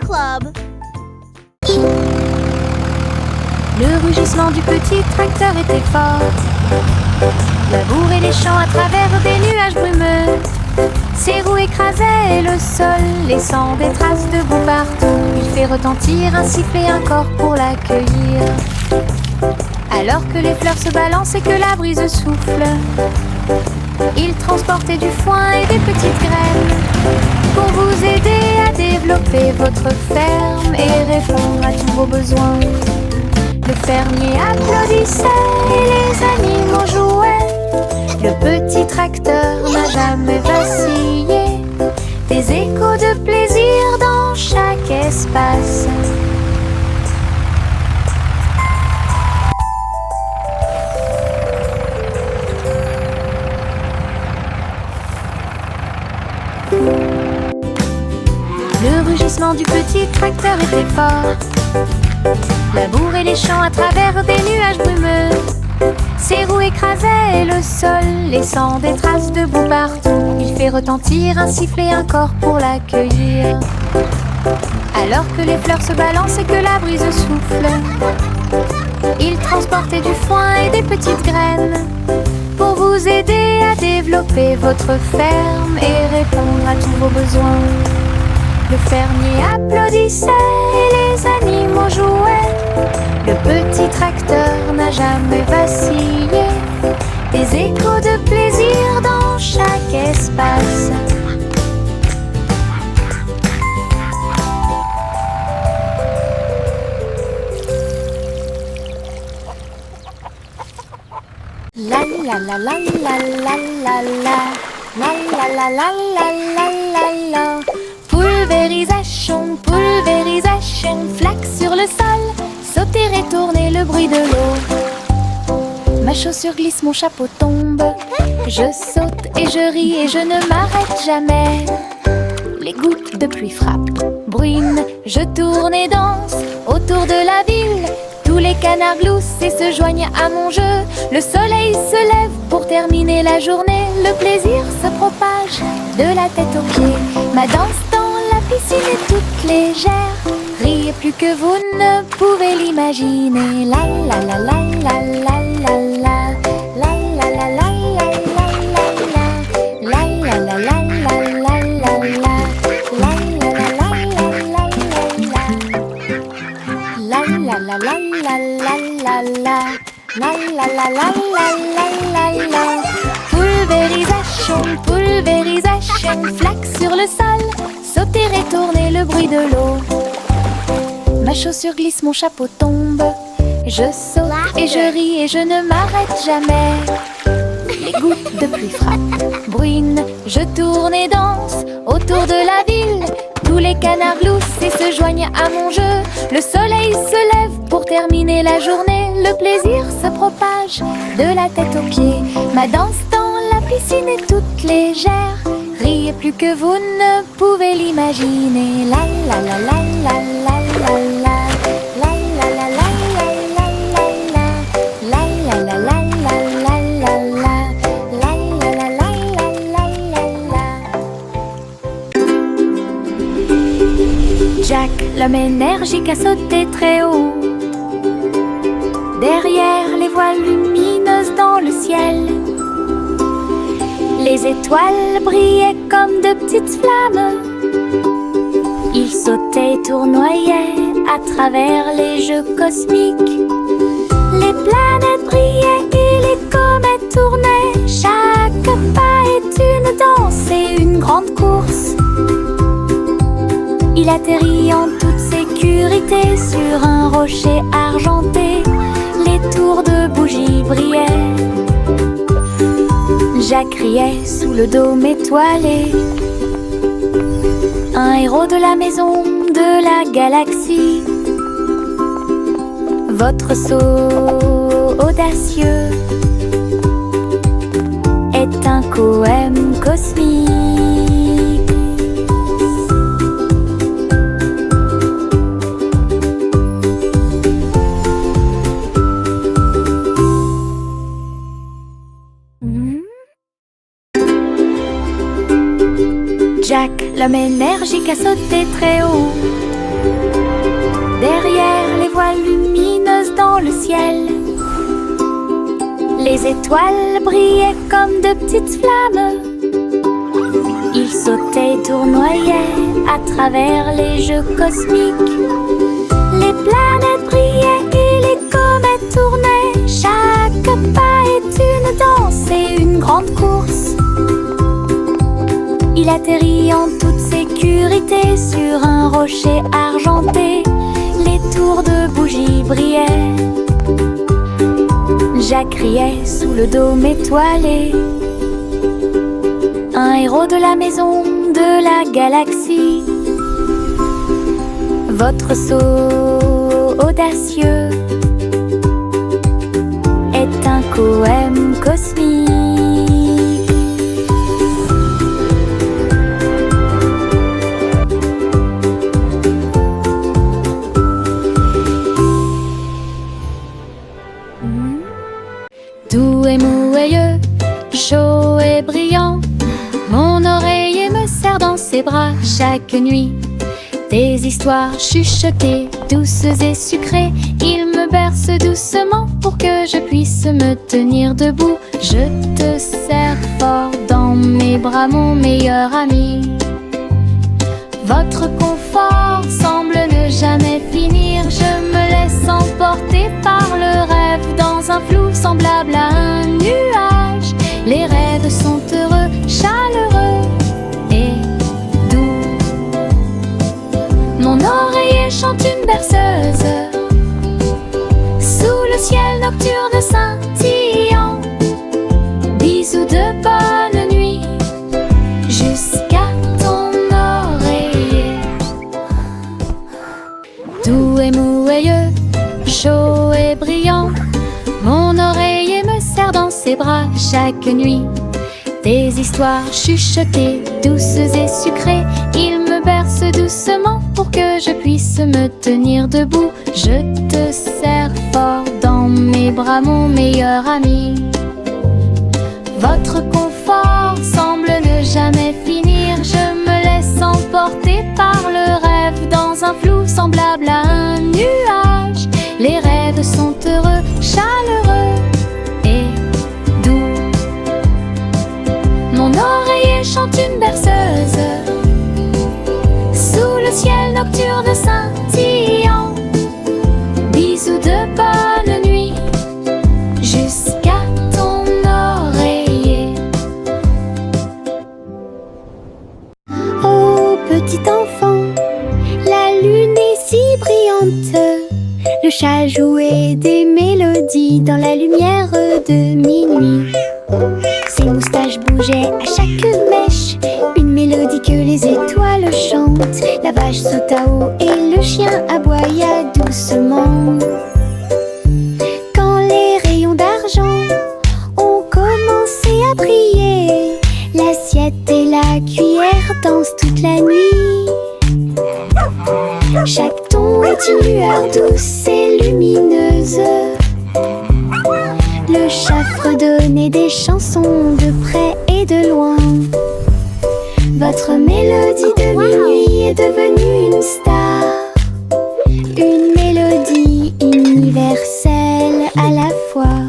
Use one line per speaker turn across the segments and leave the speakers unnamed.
Club.
Le rugissement du petit tracteur était fort. Labourer les champs à travers des nuages brumeux. Ses roues écrasaient le sol, laissant des traces de boue partout. Il fait retentir un sifflet, un corps pour l'accueillir. Alors que les fleurs se balancent et que la brise souffle, il transportait du foin et des petites graines pour vous aider à développer votre ferme et répondre à tous vos besoins. Le fermier applaudissait et les animaux jouaient. Le petit tracteur n'a jamais vacillé. Des échos de plaisir dans chaque espace. Le rugissement du petit tracteur était fort. Labourer les champs à travers des nuages brumeux. Ses roues écrasaient le sol, laissant des traces de boue partout. Il fait retentir un sifflet, un corps pour l'accueillir. Alors que les fleurs se balancent et que la brise souffle, il transportait du foin et des petites graines pour vous aider à développer votre ferme et répondre à tous vos besoins. Le fermier applaudissait et les animaux jouaient. Le petit tracteur n'a jamais vacillé. Des échos de plaisir dans chaque espace. La la la la la la la la la la la la la la la. Pulvérisation, pulvérisation, flaque sur le sol, sauter et tourner le bruit de l'eau. Ma chaussure glisse, mon chapeau tombe. Je saute et je ris et je ne m'arrête jamais. Les gouttes de pluie frappent, bruinent, je tourne et danse autour de la ville. Tous les canards gloussent et se joignent à mon jeu. Le soleil se lève pour terminer la journée. Le plaisir se propage de la tête aux pieds. Ma danse dans la piscine est toute légère. Riez plus que vous ne pouvez l'imaginer. La la la la la la la la. La la la la la la la. La la la la la la la la. La la la la la la la. La la la la la la la. La la la la la la la. Pulvérisation, pulvérisation, flaque sur le sol, sauter et tourner le bruit de l'eau. Ma chaussure glisse, mon chapeau tombe. Je saute et je ris et je ne m'arrête jamais. Les gouttes de pluie frappent, bruinent, je tourne et danse autour de la ville. Tous les canards gloussent et se joignent à mon jeu. Le soleil se lève pour terminer la journée. Le plaisir se propage de la tête aux pieds. Ma danse dans la piscine est toute légère. Riez plus que vous ne pouvez l'imaginer. La la la la la la la la. La la la la la la la la. La la la la la la la la. La la la la la la la. Jack, l'homme énergique, a sauté très haut. Derrière les voiles lumineuses dans le ciel, les étoiles brillaient comme de petites flammes. Il sautait et tournoyait à travers les jeux cosmiques. Les planètes brillaient et les comètes tournaient. Chaque pas est une danse et une grande course. Il atterrit en toute sécurité sur un rocher argenté. Les tours de bougies brillaient. Jack riait sous le dôme étoilé. Un héros de la maison de la galaxie. Votre saut audacieux est un poème cosmique. Jack, l'homme énergique, a sauté très haut. Derrière les voiles lumineuses dans le ciel, les étoiles brillaient comme de petites flammes. Ils sautaient et tournoyaient à travers les jeux cosmiques. Les planètes brillaient et les comètes tournaient. Chaque pas est une danse et une grande course. Il atterrit en toute sécurité sur un rocher argenté. Les tours de bougies brillaient. Jacques riait sous le dôme étoilé. Un héros de la maison de la galaxie. Votre saut audacieux est un poème cosmique. Doux et mouilleux, chaud et brillant, mon oreiller me serre dans ses bras chaque nuit. Des histoires chuchotées, douces et sucrées, il me berce doucement pour que je puisse me tenir debout. Je te serre fort dans mes bras, mon meilleur ami. Votre confort semble ne jamais finir. Je me laisse emporter par le rêve dans un flou semblable à un nuage. Les rêves sont heureux, chaleureux et doux. Mon oreiller chante une berceuse sous le ciel nocturne scintillant. Bisous de bonne nuit jusqu'à ton oreiller. Doux et mouilleux, chaud et brillant, mon oreiller me serre dans ses bras chaque nuit. Des histoires chuchotées, douces et sucrées, il me berce doucement pour que je puisse me tenir debout. Je te serre fort dans mes bras, mon meilleur ami. Votre confort semble ne jamais finir. Je me laisse emporter par le rêve dans un flou semblable à un nuage. Les rêves sont heureux, chaleureux et doux. Mon oreiller chante une berceuse sous le ciel nocturne scintillant. Bisous de bonne nuit jusqu'à ton oreiller. Oh petit enfant, la lune est si brillante. Le chat jouait des mélodies dans la lumière de minuit. Ses moustaches bougeaient à chaque mèche, une mélodie que les étoiles chantent. La vache sauta haut et le chien aboya doucement. Quand les rayons d'argent ont commencé à briller, l'assiette et la cuillère dansent toute la nuit. Chaque ton est une lueur douce et lumineuse. Le chat fredonnait des chansons de près et de loin. Votre mélodie de minuit est devenue une star, une mélodie universelle à la fois.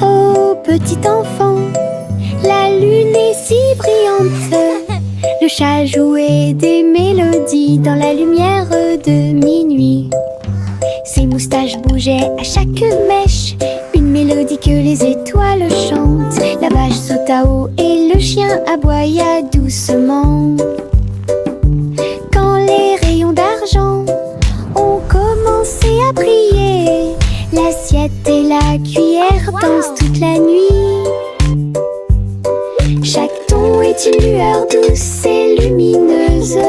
Oh petit enfant, la lune est si brillante. Le chat jouait des mélodies dans la lumière de minuit. Ses moustaches bougeaient à chaque mèche, une mélodie que les étoiles chantent. La vache sauta haut et le chien aboya doucement. Quand les rayons d'argent ont commencé à briller, l'assiette et la cuillère dansent toute la nuit. Chaque ton est une lueur douce et lumineuse.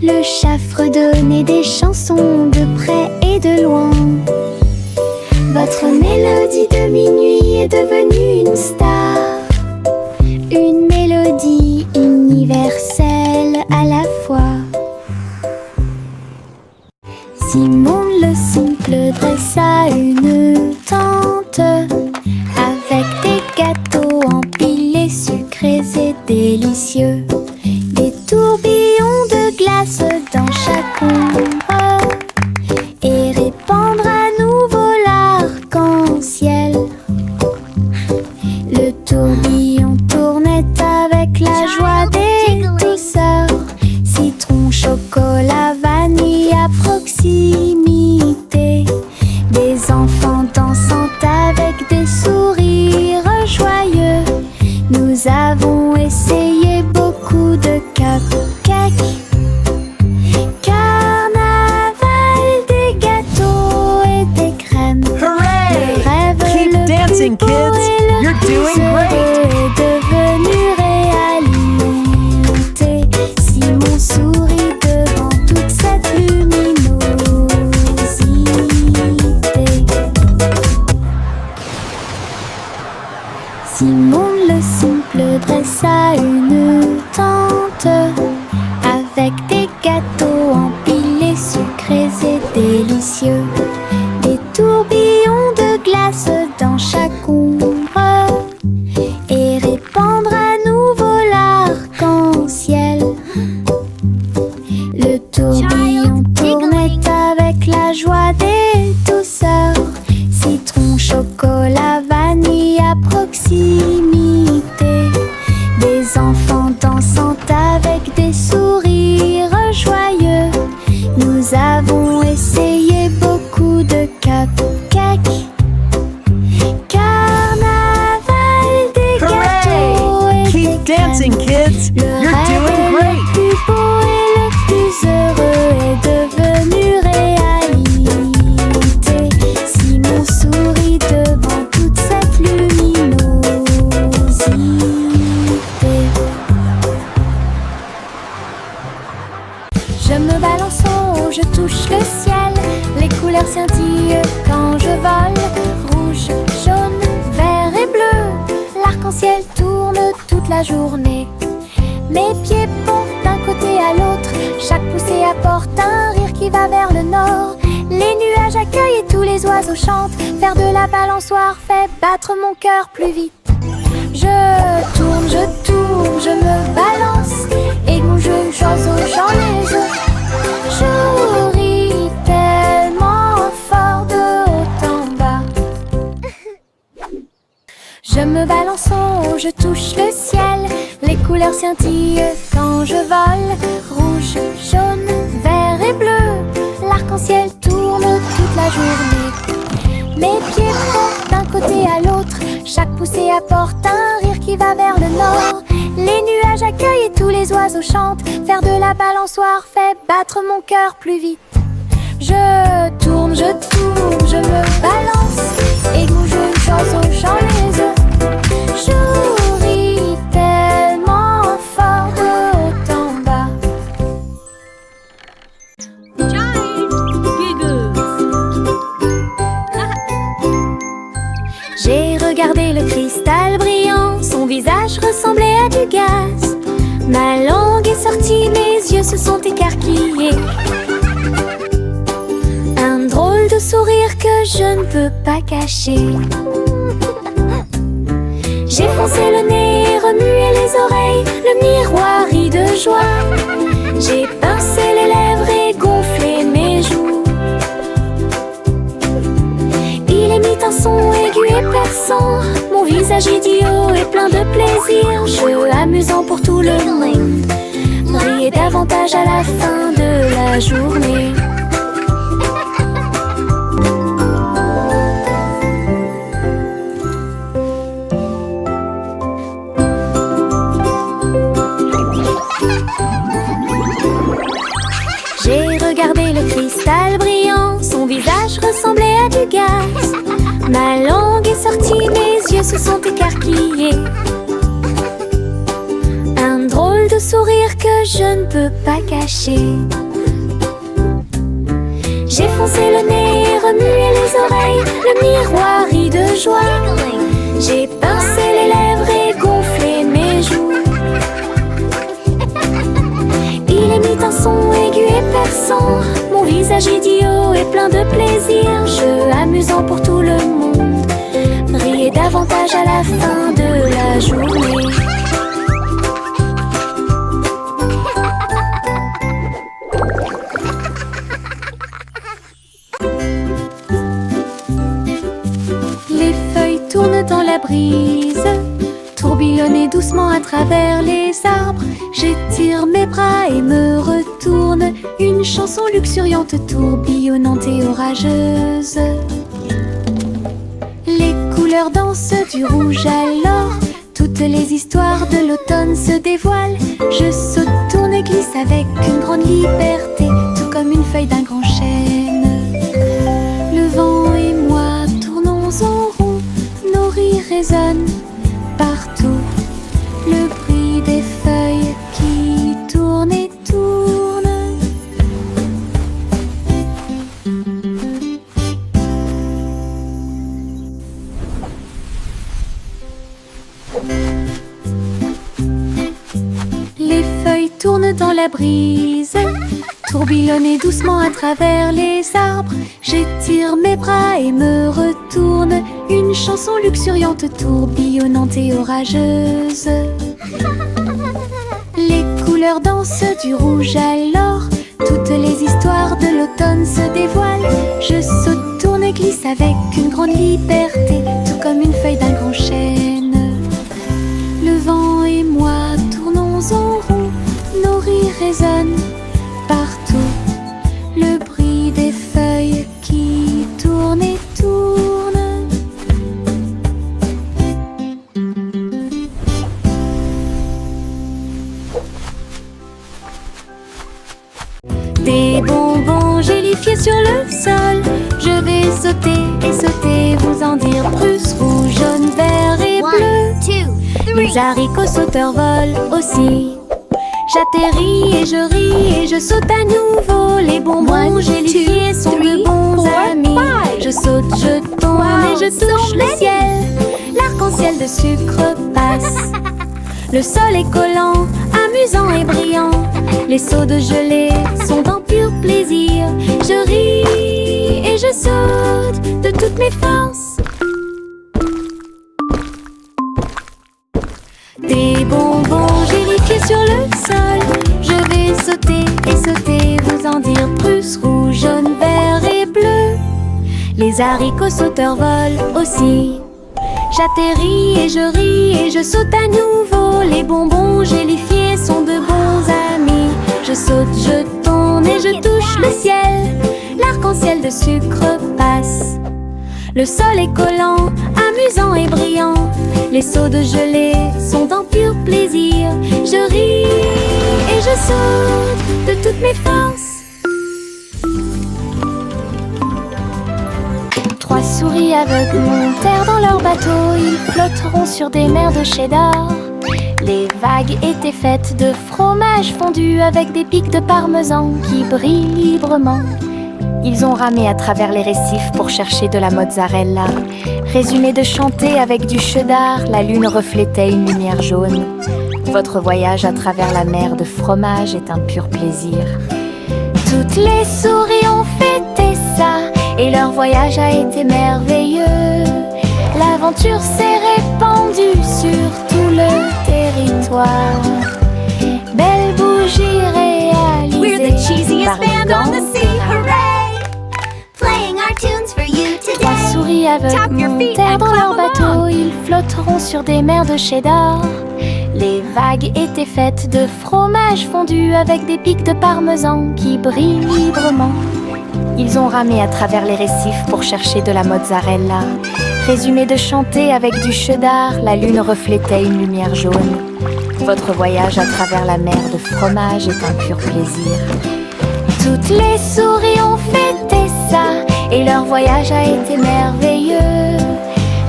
Le chat fredonnait des chansons de près et de loin. Votre mélodie de minuit est devenue une star, une mélodie universelle à la fois. Simon le simple dressa une tente avec des gâteaux empilés, sucrés et délicieux. Des tours ombre et répandre à nouveau l'arc-en-ciel. Le tourbillon tournait avec la joie des douceurs, citron, chocolat, vanille à proximité. Des enfants dansant avec des sourires joyeux. Nous avons essayé beaucoup de cupcakes. Carnaval, des gâteaux et des crèmes.
Hooray!
Le rêve
Keep
le
dancing,
plus beau
kids.
et le
You're
plus
doing
heureux
great.
est devenu réalité. Simon sourit devant toute cette luminosité. Simon le simple dressa une tente avec des gâteaux empilés, sucrés et délicieux. Des tourbillons de glace dans chaque ombre et répandre à nouveau l'arc-en-ciel. Le tourbillon tournait avec la joie des douceurs, citron, chocolat, vanille à proximité. Des enfants dansant avec des sourires joyeux. Nous avons essayé beaucoup de cupcakes. Carnaval, des gâteaux et
Keep
des
dancing,
crèmes.
kids.
Le
You're
rêve
doing
le
great.
plus beau et le plus heureux est devenu réalité. Simon sourit devant toute cette luminosité. Je me balance en haut, je touche le ciel. Les couleurs scintillent quand je vole. Rouge, jaune, vert et bleu. L'arc-en-ciel tourne toute la journée. Mes pieds pompent d'un côté à l'autre. Chaque poussée apporte un rire qui va vers le nord. Les nuages accueillent et tous les oiseaux chantent. Faire de la balançoire fait battre mon cœur plus vite. Je tourne, je me balance. Et mon jeu oiseau, j'en les œufs. Je ris tellement fort de haut en bas. Je me balance en haut, je touche le ciel. Les couleurs scintillent quand je vole. Rouge, jaune, vert et bleu. L'arc-en-ciel tourne toute la journée. Mes pieds pompent d'un côté à l'autre. Chaque poussée apporte un rire qui va vers le nord. Les nuages accueillent et tous les oiseaux chantent. Faire de la balançoire fait battre mon cœur plus vite. Je tourne, je me balance. Et mon jeu oiseau, j'en les œufs. Je ris tellement fort de haut en bas. J'ai regardé le cristal brillant, son visage ressemblait à du gaz. Ma langue est sortie, mes yeux se sont écarquillés. Un drôle de sourire que je ne peux pas cacher. J'ai foncé le nez, remué les oreilles, le miroir rit de joie. J'ai pincé les lèvres et gonflé mes joues. Il émit un son aigu et perçant. Mon visage idiot est plein de plaisir. Jeu amusant pour tout le monde. Briller davantage à la fin de la journée. J'ai regardé le cristal brillant, son visage ressemblait à du gaz. Ma langue est sortie, mes yeux se sont écarquillés. Un drôle de sourire que je ne peux pas cacher. J'ai foncé le nez, remué les oreilles, le miroir rit de joie. J'ai pincé les lèvres et gonflé mes joues. Il émit un son aigu et perçant. Mon visage idiot est plein de plaisir. Jeu amusant pour tout le monde. Briller davantage à la fin de la journée. travers les arbres. J'étire mes bras et me retourne. Une chanson luxuriante, tourbillonnante et orageuse. Les couleurs dansent du rouge à l'or. Toutes les histoires de l'automne se dévoilent. Je saute, tourne et glisse avec une grande liberté, tout comme une feuille d'un grand chêne. Le vent et moi tournons en rond, nos rires résonnent partout. Le bruit des feuilles qui tournent et tournent. Les feuilles tournent dans la brise, tourbillonnent doucement à travers les arbres. J'étire mes bras et me retourne. Une chanson luxuriante, tourbillonnante et orageuse. Les couleurs dansent du rouge à l'or. Toutes les histoires de l'automne se dévoilent. Je saute, tourne et glisse avec une grande liberté, tout comme une feuille d'un grand chêne. Le vent et moi tournons en rond, nos rires résonnent partout. Le bruit des feuilles qui tournent et tournent. Des bonbons gélifiés sur le sol. Je vais sauter et sauter, vous en dire plus. Rouge, jaune, vert et bleu. Les haricots sauteurs volent aussi. J'atterris et je ris et je saute à nouveau. Les bonbons gélifiés sont de bons amis. Je saute, je tombe et je touche le ciel. L'arc-en-ciel de sucre passe. Le sol est collant, amusant et brillant. Les seaux de gelée sont en pur plaisir. Je ris et je saute de toutes mes forces. Des bonbons gélifiés sur le sol. Je vais sauter et sauter, vous en dire plus. Rouge, jaune, vert et bleu. Les haricots sauteurs volent aussi. J'atterris et je ris et je saute à nouveau. Les bonbons gélifiés sont de bons amis. Je saute, je tourne et je touche le ciel. L'arc-en-ciel de sucre passe. Le sol est collant, amusant et brillant. Les seaux de gelée sont en pur plaisir. Je ris et je saute de toutes mes forces. Trois souris aveugles montèrent dans leur bateau. Ils flotteront sur des mers de cheddar. Les vagues étaient faites de fromage fondu avec des pics de parmesan qui brillent librement. Ils ont ramé à travers les récifs pour chercher de la mozzarella. Résumé de chanter avec du cheddar, la lune reflétait une lumière jaune. Votre voyage à travers la mer de fromage est un pur plaisir. Toutes les souris ont fêté ça et leur voyage a été merveilleux. L'aventure s'est répandue sur tout le territoire. Belle bougie réalisée.
We're the cheesiest band on the sea,
Gantera.
hooray! Playing our tunes for you
Trois
today.
souris aveugles
Tap your feet
montèrent
and
dans leur
clap
bateau.
along.
Ils flotteront sur des mers de cheddar. Les vagues étaient faites de fromage fondu avec des pics de parmesan qui brillent librement. Ils ont ramé à travers les récifs pour chercher de la mozzarella. Résumé de chanter avec du cheddar, la lune reflétait une lumière jaune. Votre voyage à travers la mer de fromage est un pur plaisir. Toutes les souris ont fêté ça et leur voyage a été merveilleux.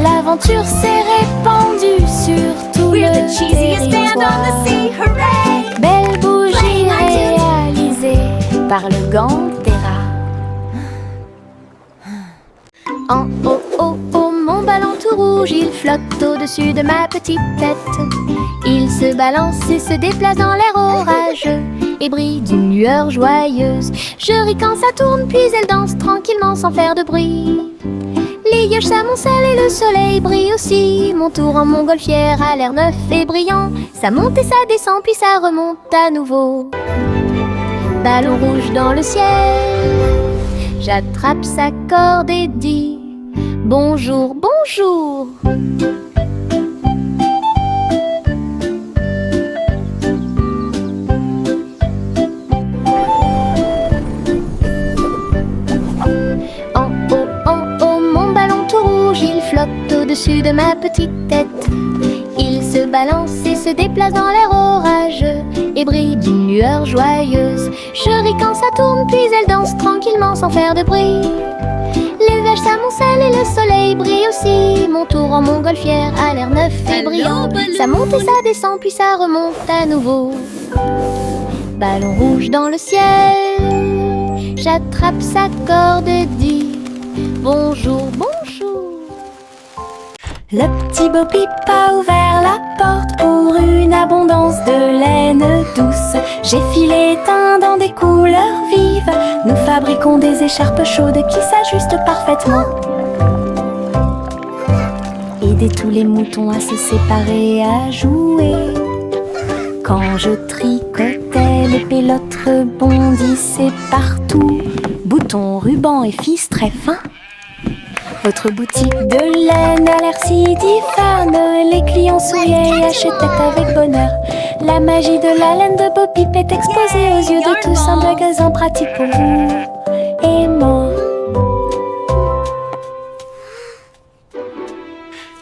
L'aventure s'est répandue sur tout
We're
le
the cheesiest band on the
territoire.
sea, hooray!
Belle bougie
Playing our tunes.
réalisée par le Gantera. En haut, haut, haut, mon ballon tout rouge, il flotte au-dessus de ma petite tête. Il se balance et se déplace dans l'air orageux et brille d'une lueur joyeuse. Je ris quand ça tourne, puis elle danse tranquillement sans faire de bruit. Les nuages s'amoncellent et le soleil brille aussi. Mon tour en montgolfière a l'air neuf et brillant. Ça monte et ça descend, puis ça remonte à nouveau. Ballon rouge dans le ciel, j'attrape sa corde et dis bonjour, bonjour.
au-dessus de ma petite tête. Il se balance et se déplace dans l'air orageux et brille d'une lueur joyeuse. Je ris quand ça tourne, puis elle danse tranquillement sans faire de bruit. Les nuages s'amoncellent et le soleil brille aussi. Mon tour en montgolfière a l'air neuf et brillant. Ça monte et ça descend, puis ça remonte à nouveau. Ballon rouge dans le ciel, j'attrape sa corde et dis bonjour, bonjour.
Le petit Bo Peep a ouvert la porte pour une abondance de laine douce. J'ai filé teint dans des couleurs vives. Nous fabriquons des écharpes chaudes qui s'ajustent parfaitement. Aider tous les moutons à se séparer et à jouer. Quand je tricotais, les pélotes rebondissaient partout. Boutons, rubans et fils très fins. Votre boutique de laine a l'air si diphane. Les clients souriaient et achetaient avec bonheur. La magie de la laine de Bo Peep est exposée aux yeux de tous. Un magasin pratique pour vous et moi.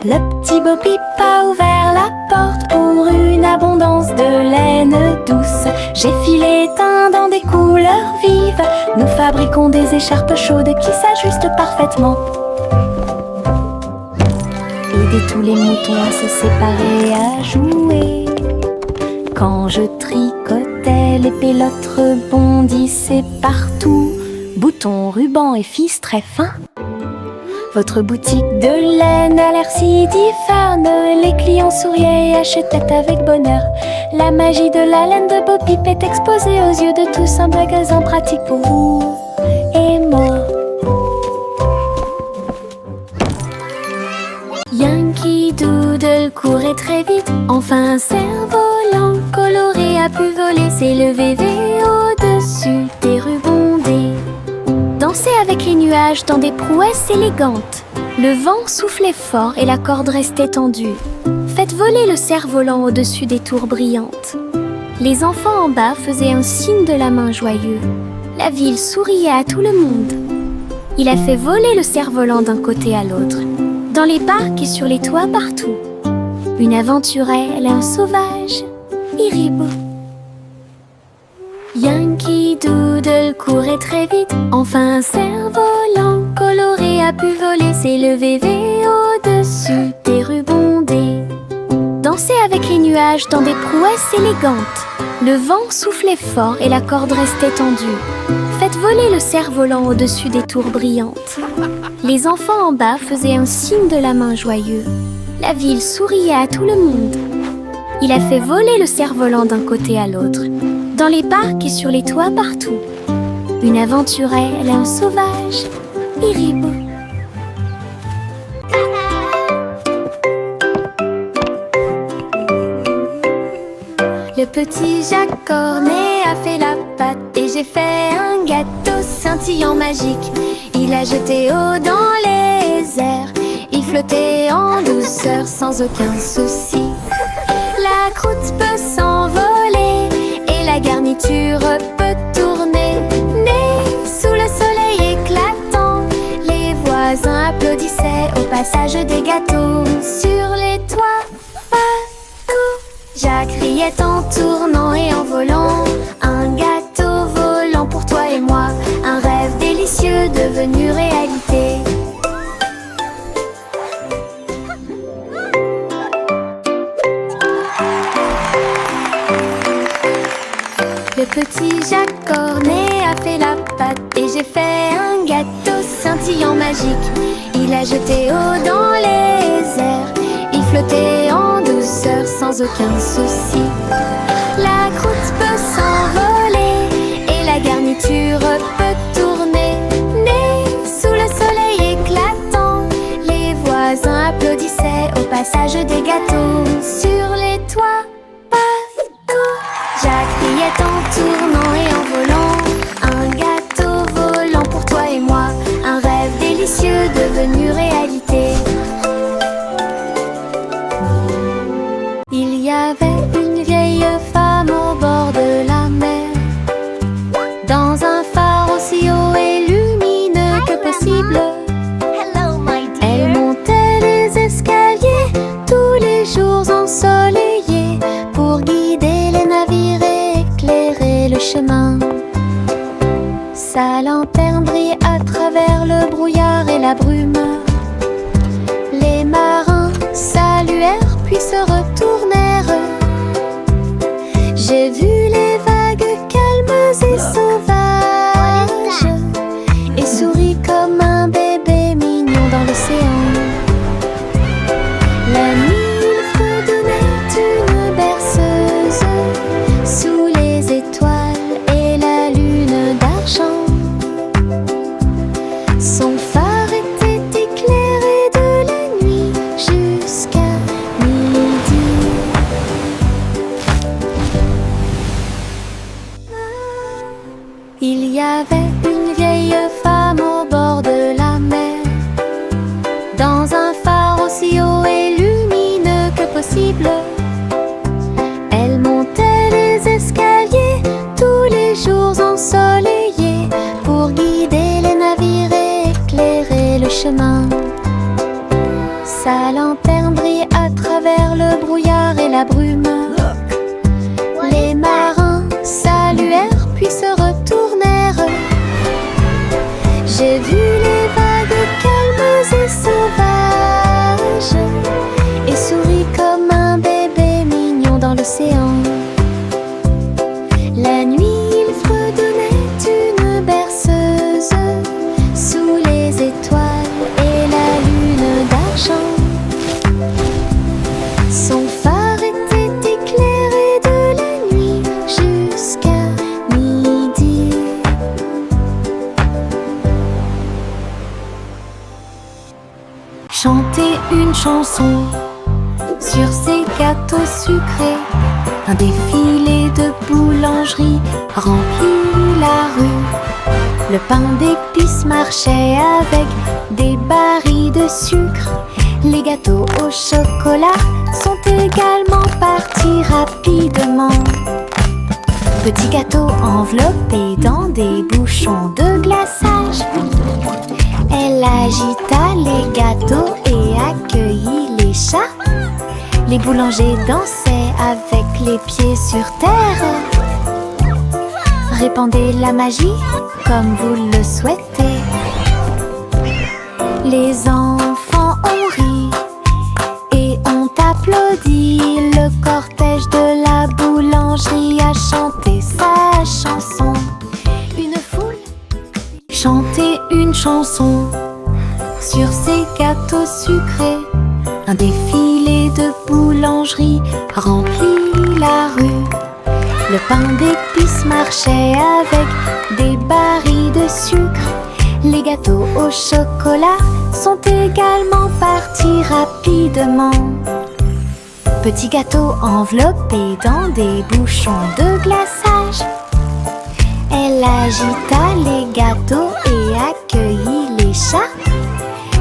Le petit Bo Peep a ouvert la porte pour une abondance de laine douce. J'ai filé teint dans des couleurs vives. Nous fabriquons des écharpes chaudes qui s'ajustent parfaitement. Aider tous les moutons à se séparer et à jouer. Quand je tricotais, les pélotes rebondissaient partout. Boutons, rubans et fils très fins. Votre boutique de laine a l'air si diphane. Les clients souriaient et achetaient avec bonheur. La magie de la laine de Bo Peep est exposée aux yeux de tous. Un magasin pratique pour vous et moi. Yankee Doodle courait très vite. Enfin un cerf-volant coloré a pu voler. S'élever au-dessus des rubondés. Danser avec les nuages dans des prouesses élégantes. Le vent soufflait fort et la corde restait tendue. Faites voler le cerf-volant au-dessus des tours brillantes. Les enfants en bas faisaient un signe de la main joyeux. La ville souriait à tout le monde. Il a fait voler le cerf-volant d'un côté à l'autre. Dans les parcs et sur les toits partout. Une aventurelle, un sauvage, Iribo. Yankee Doodle courait très vite. Enfin un cerf-volant coloré a pu voler. S'élever au-dessus des rubondés. Danser avec les nuages dans des prouesses élégantes. Le vent soufflait fort et la corde restait tendue. Faites voler le cerf-volant au-dessus des tours brillantes. Les enfants en bas faisaient un signe de la main joyeux. La ville souriait à tout le monde. Il a fait voler le cerf-volant d'un côté à l'autre. Dans les parcs et sur les toits partout. Une aventurelle, un sauvage, Iribo. Le petit Jacques Cornet a fait la pâte et j'ai fait un gâteau scintillant magique. Il a jeté eau dans les airs, il flottait en douceur sans aucun souci. La croûte peut s'envoler et la garniture peut tourner. Né sous le soleil éclatant, les voisins applaudissaient au passage des gâteaux. Sur les toits, partout, Jacques riait en tournant et en volant. Un gâteau volant pour toi et moi, un rêve délicieux devenu réalité. Le petit Jacques Cornet a fait la pâte et j'ai fait un gâteau scintillant magique. Il a jeté eau dans les airs, il flottait en douceur sans aucun souci. La croûte peut s'envoler et la garniture peut tourner. Né sous le soleil éclatant, les voisins applaudissaient au passage des gâteaux. Sur les toits, partout, Jacques riait en tournant et en volant. Un gâteau volant pour toi et moi, un rêve délicieux devenu réalité. Il y avait une vieille femme au bord de la mer, dans un phare aussi haut et lumineux que possible. Elle montait les escaliers
la brume. Les marins saluèrent puis se retournèrent. J'ai vu les vagues calmes et sauvages et souris comme un bébé mignon dans l'océan. La nuit, il fredonnait une berceuse sous les étoiles et la lune d'argent. Son phare était éclairé de la nuit jusqu'à midi. Il y avait une vieille femme au bord de la mer, dans un phare aussi haut et lumineux que possible. Elle montait les escaliers tous les jours ensoleillés pour guider les navires et éclairer le chemin. Sa lanterne brillait à travers le brouillard et la brume. Les marins saluèrent puis se retournèrent. J'ai vu les vagues calmes et sauvages et souris comme un bébé mignon dans l'océan. La nuit, il fredonnait une berceuse sous les étoiles et la lune d'argent. Son phare était éclairé de la nuit jusqu'à midi. Chanter une chanson sur ces gâteaux sucrés. Un défilé de boulangeries remplit la rue. Le pain d'épices marchait avec des barils de sucre. Les gâteaux au chocolat sont également partis rapidement. Petits gâteaux enveloppés dans des bouchons de glaçage. Elle agita les gâteaux et accueillit les chats. Les boulangers dansaient avec les pieds sur terre. Répandez la magie comme vous le souhaitez. Les enfants ont ri et ont applaudi. Le cortège de la boulangerie a chanté sa chanson. Une foule chantait une chanson sur ces gâteaux sucrés. Un défilé de boulangeries remplit la rue. Le pain d'épices marchait avec des barils de sucre. Les gâteaux au chocolat sont également partis rapidement. Petits gâteaux enveloppés dans des bouchons de glaçage. Elle agita les gâteaux et accueillit les chats.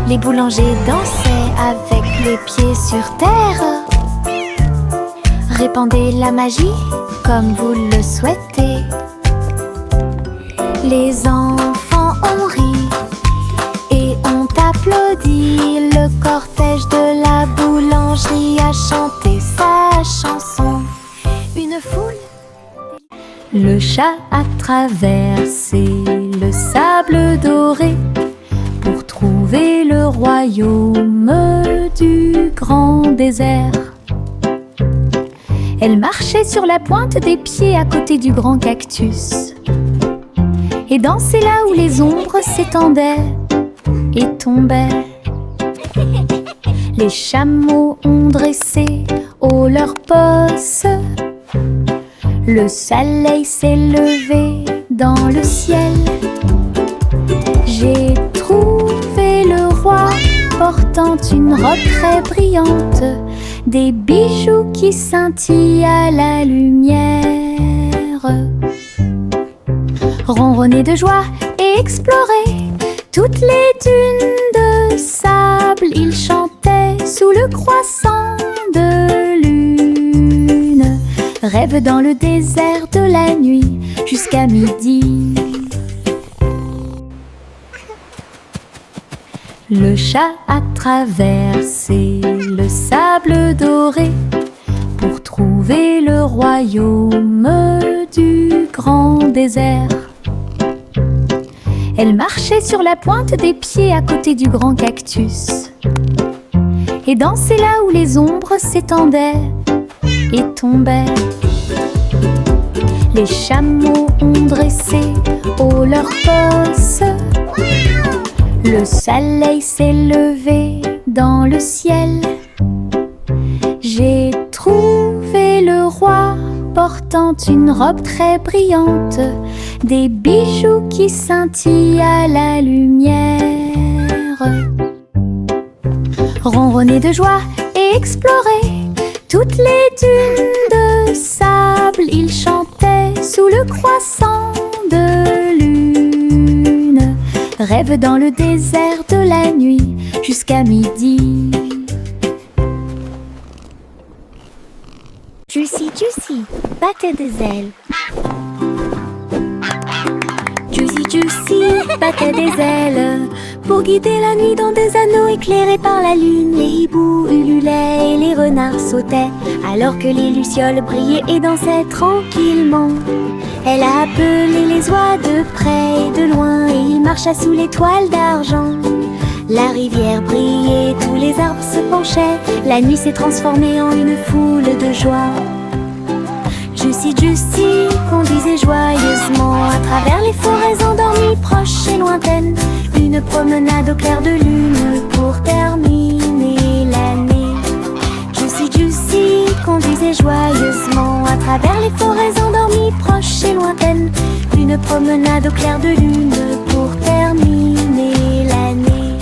Les boulangers dansaient avec les pieds sur terre. Répandez la magie comme vous le souhaitez. Les enfants ont ri et ont applaudi. Le cortège de la boulangerie a chanté sa chanson. Une foule. Le chat a traversé le sable doré pour trouver le royaume du grand désert. Elle marchait sur la pointe des pieds à côté du grand cactus et dansait là où les ombres s'étendaient et tombaient. Les chameaux ont dressé haut leurs posses. Le soleil s'est levé dans le ciel. J'ai trouvé le roi portant une robe très brillante, des bijoux qui scintillent à la lumière. Ronronner de joie et explorer toutes les dunes de sable, il chantait sous le croissant de lune. Rêve dans le désert de la nuit jusqu'à midi. Le chat a traversé le sable doré pour trouver le royaume du grand désert.
Elle marchait sur la pointe des pieds à côté du grand cactus et dansait là où les ombres s'étendaient et tombaient. Les chameaux ont dressé haut leurs bosses. Le soleil s'est levé dans le ciel. J'ai trouvé le roi portant une robe très brillante, des bijoux qui scintillent à la lumière. Ronronner de joie et explorer toutes les dunes de sable, il chantait sous le croissant de lune. Rêve dans le désert de la nuit jusqu'à midi.
Juicy, Juicy, battait des ailes.
Juicy, Juicy, battait des ailes pour guider la nuit dans des anneaux éclairés par la lune. Les hiboux ululaient et les renards sautaient alors que les lucioles brillaient et dansaient tranquillement. Elle a appelé les oies de près et de loin et il marcha sous les toiles d'argent. La rivière brillait, tous les arbres se penchaient. La nuit s'est transformée en une foule de joie. Juicy, Juicy conduisait joyeusement à travers les forêts endormies, proches et lointaines. Une promenade au clair de lune pour terminer l'année. Juicy, Juicy conduisait joyeusement à travers les forêts endormies, proches et lointaines. Une promenade au clair de lune pour terminer l'année.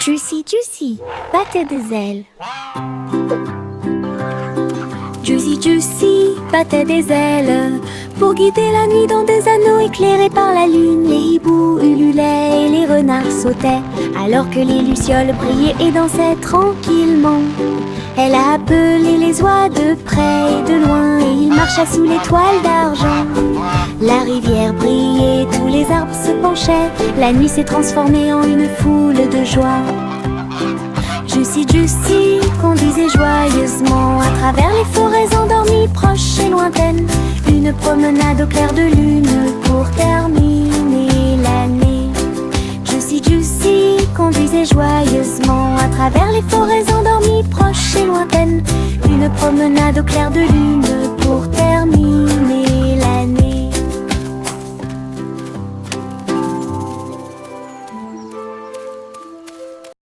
Juicy, Juicy, battait des ailes.
Juicy, Juicy battait des ailes pour guider la nuit dans des anneaux éclairés par la lune. Les hiboux ululaient et les renards sautaient alors que les lucioles brillaient et dansaient tranquillement. Elle a appelé les oies de près et de loin et il marcha sous les toiles d'argent. La rivière brillait, tous les arbres se penchaient. La nuit s'est transformée en une foule de joie. Juicy, Juicy conduisait joyeusement à travers les forêts endormies, proches et lointaines. Une promenade au clair de lune pour terminer l'année. Juicy, Juicy conduisait joyeusement à travers les forêts endormies, proches et lointaines. Une promenade au clair de lune pour